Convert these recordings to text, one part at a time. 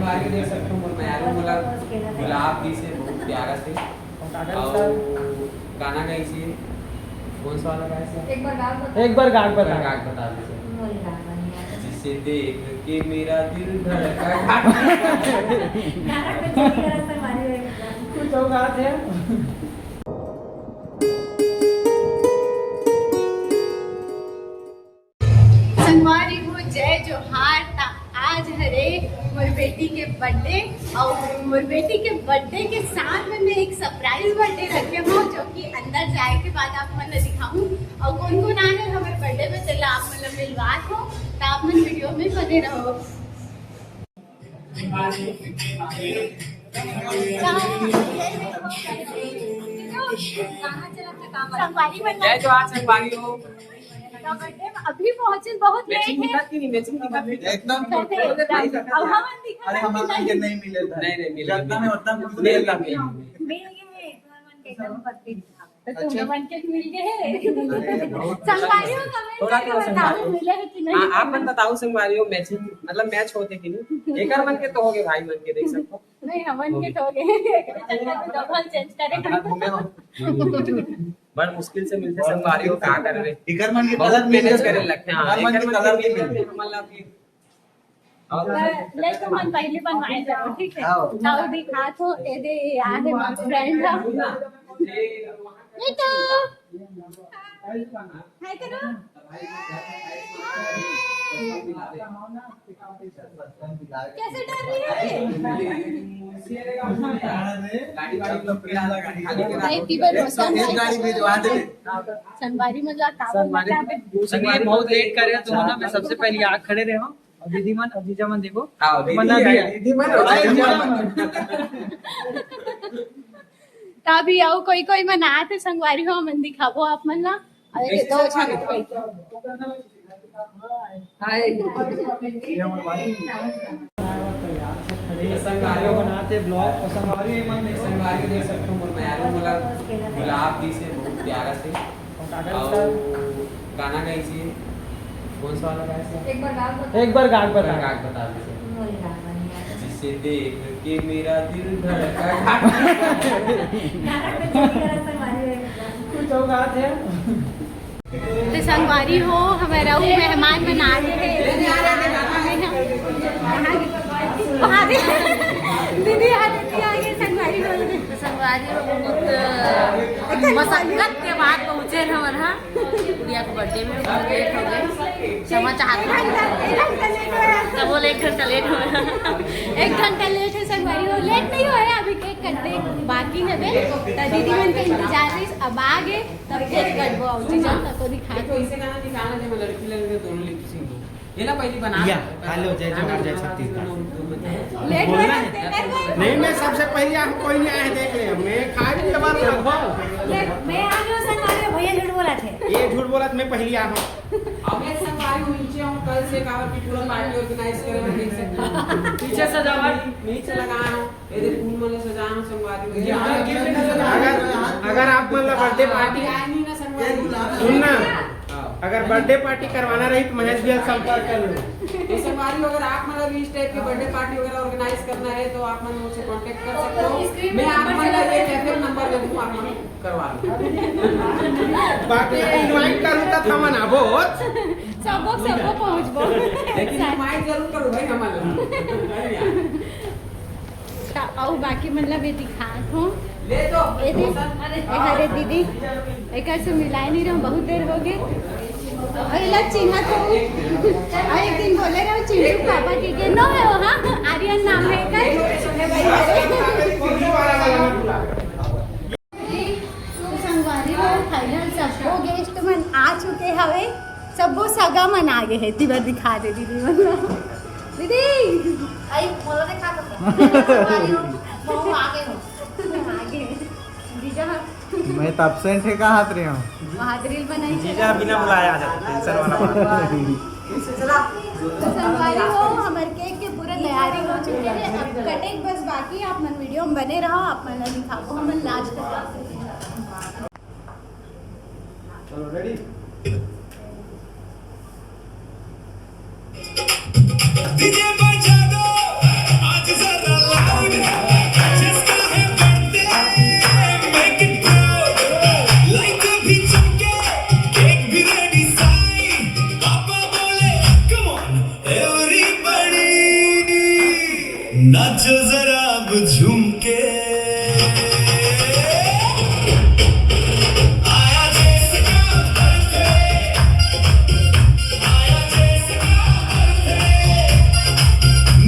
संगवारी देख सकते हो मैं बोला गुलाब दी से बहुत प्यारा से और गाना गाई से कौन सा वाला गाया से एक बार गान बता दे जिसे देख के मेरा दिल धड़का कुछ और गाते हैं। संगवारी को जय जोहार। आज हरे मोर बेटी के बर्थडे और मोर बेटी के बर्थडे के साथ में मैं एक सरप्राइज बर्थडे रखे हूँ जो कि अंदर जाए के बाद आप मन दिखाऊं और कौन कौन आने हमारे बर्थडे में चला आप मतलब मिलवात हो तो आप मन वीडियो में बने रहो। संगवारी जय जोहार संगवारी हो बर्थडे में अभी पहुंचे बहुत लेट है एकदम अब हम दिखा अरे हमारा ये नहीं मिले था नहीं मिले जितना में उतना मिलेगा तुम मन के मिल गए संगवारी हो कमेंट करके बताओ मिले है कि नहीं। आप मन बताओ संगवारी हो मैचिंग मतलब मैच होते कि नहीं एकर मन के तो होगे भाई मन के देख सकते नहीं हमन के तो गए डबल चेंज करे बड़ मुश्किल से मिलते संगवारी हो का कर रहे इकर मन के बहुत कलर मिले मेहनत करे लगते हैं इकर मन के कलर नहीं मिले हमला की ले तो मन पहले बनवाए जाओ ठीक है जाओ दिखा तो ए दे यार है फ्रेंड ये तो हाय करो कैसे डर रही है गाड़ी भिजवा दे संगवारी मतलब संगवारी बहुत लेट कर रहे हैं तुम ना मैं सबसे पहले आग खड़े रहे हो और दीदी मन और जीजा मन देखो तभी आओ कोई कोई मना थे संगवारी हो मन दिखाबो आप मन ना अरे दो छन संगवारी बनाते ब्लॉग और संगवारी संगवारी देख सकते हो मैं बोला गुलाब दी से बहुत प्यारा से और गाना गाई से कौन सा वाला गाया से एक बार गान बता जिसे देख के मेरा दिल धड़का कुछ और गाते हैं। तो संगवारी हो हमारा वो मेहमान बना रहे दीदी आगे संगवारी हो बहुत मशक्कत के बाद पहुँचे हमारे यहाँ गुड़िया के बर्थडे में बहुत लेट हो गए क्षमा चाहते बोले 1 घंटा लेट हो 1 घंटा लेट है संगवारी हो लेट नहीं हो अभी केक कटते बाकी है बे तो दीदी मन के इंतजार रही अब आ गए तब केक कटबो और चीज़ तक को दिखा तो इसे गाना दिखाना जब लड़की लड़के दोनों लिप सिंक ये ना पहली बना या हेलो जय जोहार जय छत्तीसगढ़ लेट हो नहीं मैं सबसे पहले आप कोई नहीं आए देख ले मैं खाए के बाद लगभग मैं आ गया संगवारी भैया झूठ बोला थे ये झूठ बोला मैं पहले आ हूं अब मैं संगवारी हूं नीचे हूं कल से कावर की पूरा पार्टी ऑर्गेनाइज करे मैं देख सकते पीछे सजावट नीचे लगाया हूं ये फूल माला सजाया हूं संगवारी अगर आप मतलब बर्थडे पार्टी आए नहीं ना संगवारी सुनना अगर बर्थडे पार्टी करवाना रही तो महेश भैया संपर्क कर लो ये संगवारी अगर आप मतलब इस टाइप की बर्थडे पार्टी वगैरह ऑर्गेनाइज करना है तो आप मतलब मुझसे कांटेक्ट कर सकते हो मैं आप मतलब ये कैफे नंबर दे दूं आप मतलब करवा लो बाकी इनवाइट करूं त थमन आबो सबो पहुंचबो लेकिन इनवाइट जरूर करो भाई हमारे और बाकी मतलब ये दिखा हो ले दो अरे दीदी एक से मिलाए नहीं रहा बहुत देर हो गई अरे लग चिन्हा तो एक दिन बोले रहे चिन्हू पापा के नो है वहाँ आर्यन नाम है संगवारी फाइनल सबको गेस्ट मन आ चुके हवे सबो सगा मन आ गए है तिबर दिखा दे दीदी मन दीदी आई बोलो देखा तो आगे हो आगे जीजा मैं तो एब्सेंट है कहाँ हाथ रही हूँ बहादुरी बनाई जीजा बिना बुलाया आ जाता टेंशन वाला बात तो संगवारी हो हमारे केक के पूरे तैयारी हो चुकी है अब कटिंग बस बाकी आप मन वीडियो में बने रहो आप मन दिखाओ हम लास्ट तक चलो रेडी डीजे बजा दो आज नाचो जरा अब झूम के आया जिसका बर्थडे आया जिसका बर्थडे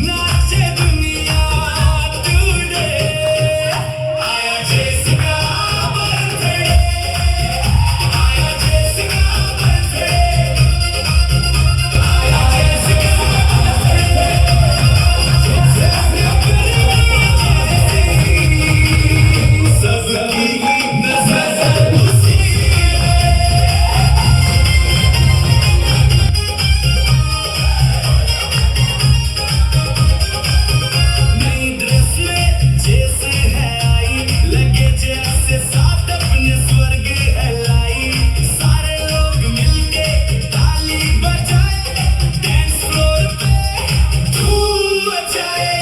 नाचे दुनिया टुडे आया जिसका बर्थडे आया जिसका बर्थडे आया जिसका सबकी नजर उसी नई ड्रेस में जैसे है आई लगे जैसे साथ अपने स्वर्ग है लाई सारे लोग मिलके ताली बजाए डांस फ्लोर पे धूम मचाए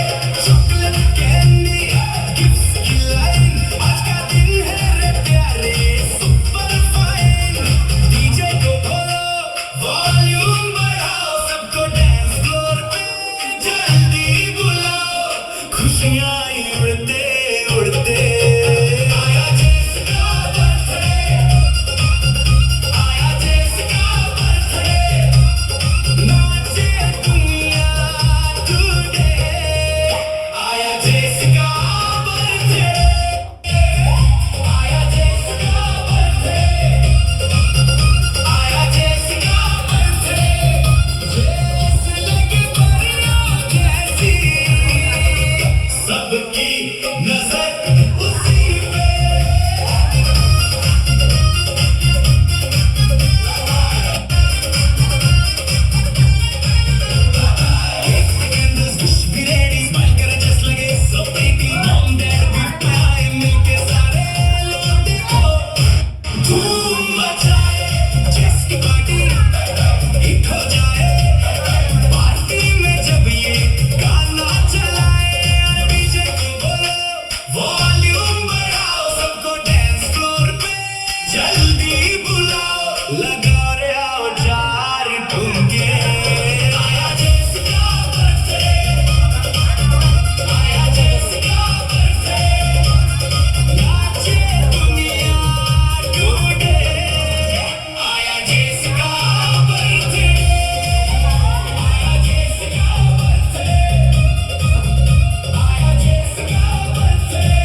चॉकलेट कैंडी गिफ्ट्स की लाइन आज का दिन है रे प्यारे सुपर फाइन डीजे को बोलो वॉल्यूम बढ़ाओ सबको डांस फ्लोर पे जल्दी बुलाओ खुशियां उड़ते उड़ते आया जिसका बर्थडे आया जिसका बर्थडे नाचे दुनिया टुडे आया जिसका बर्थडे आया जिसका बर्थडे आया जिसका बर्थडे जैसे लगे परियां जैसी सबकी नजर उसी पे विश भी रेडी स्माइल करे जस्ट लगे सो बेबी मॉम डैड भी पाए मिलके सारे लोग देखो धूम मचाए जिसकी पार्टी हिट हो जाए पार्टी में जब ये गाना चलाए यार डीजे को बोलो वॉल्यूम बढ़ाओ सबको डांस फ्लोर पे जल्दी बुलाओ लगाओ रे आओ चार ठुमके आया जिसका बर्थडे आया जिसका बर्थडे नाचे दुनिया टुडे आया जिसका बर्थडे आया जिसका बर्थडे आया जिसका बर्थडे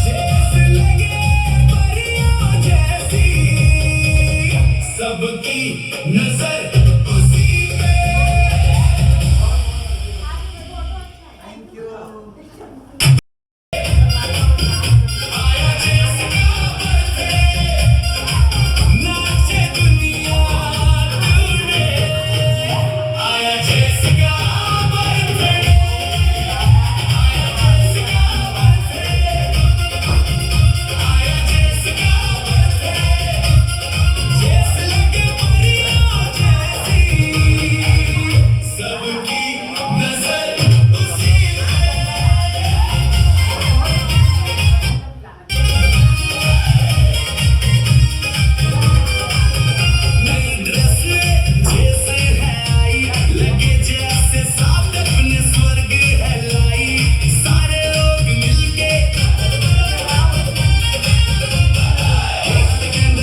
जैसे लगे परियां जैसी सबकी नजर उसी पे आया जिसका बर्थडे नाचे दुनिया टुडे आया जिसका बर्थडे आया जिसका बर्थडे आया जिसका बर्थडे जैसे लगे परियां जैसी सबकी नजर उसी पे नई ड्रेस में जैसे है आई लगे जैसे साथ अपने स्वर्ग है लाई सारे लोग मिलके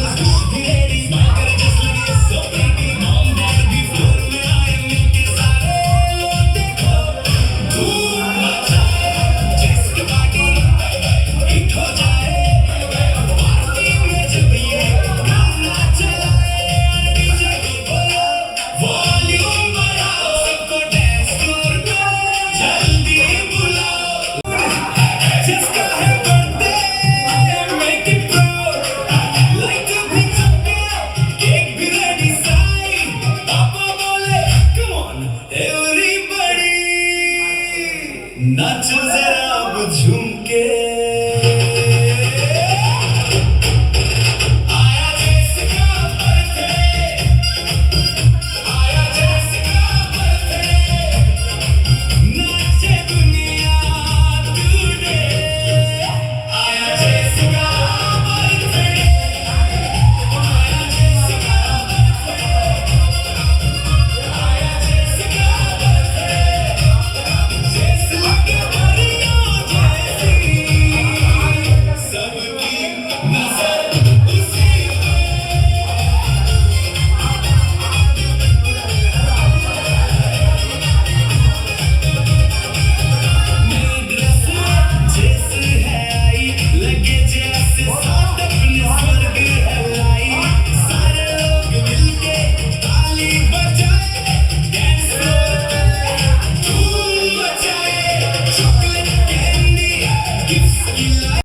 विश भी रेडी स्माइल करे जस्ट लगे सो बेबी मॉम डैड भी फ्लोर में आए मिलके सारे लोग देखो धूम मचाए जिसकी पार्टी हिट हो जाए पार्टी में जब ये गाना चलाए यार डीजे को बोलो वॉल्यूम बढ़ाओ सबको डांस फ्लोर पे जल्दी बुलाओ जिसका है birthday make it proud light भी चमके केक भी रेडी साइड पापा बोले कम ऑन एवरीबॉडी नाचो जरा अब झूम के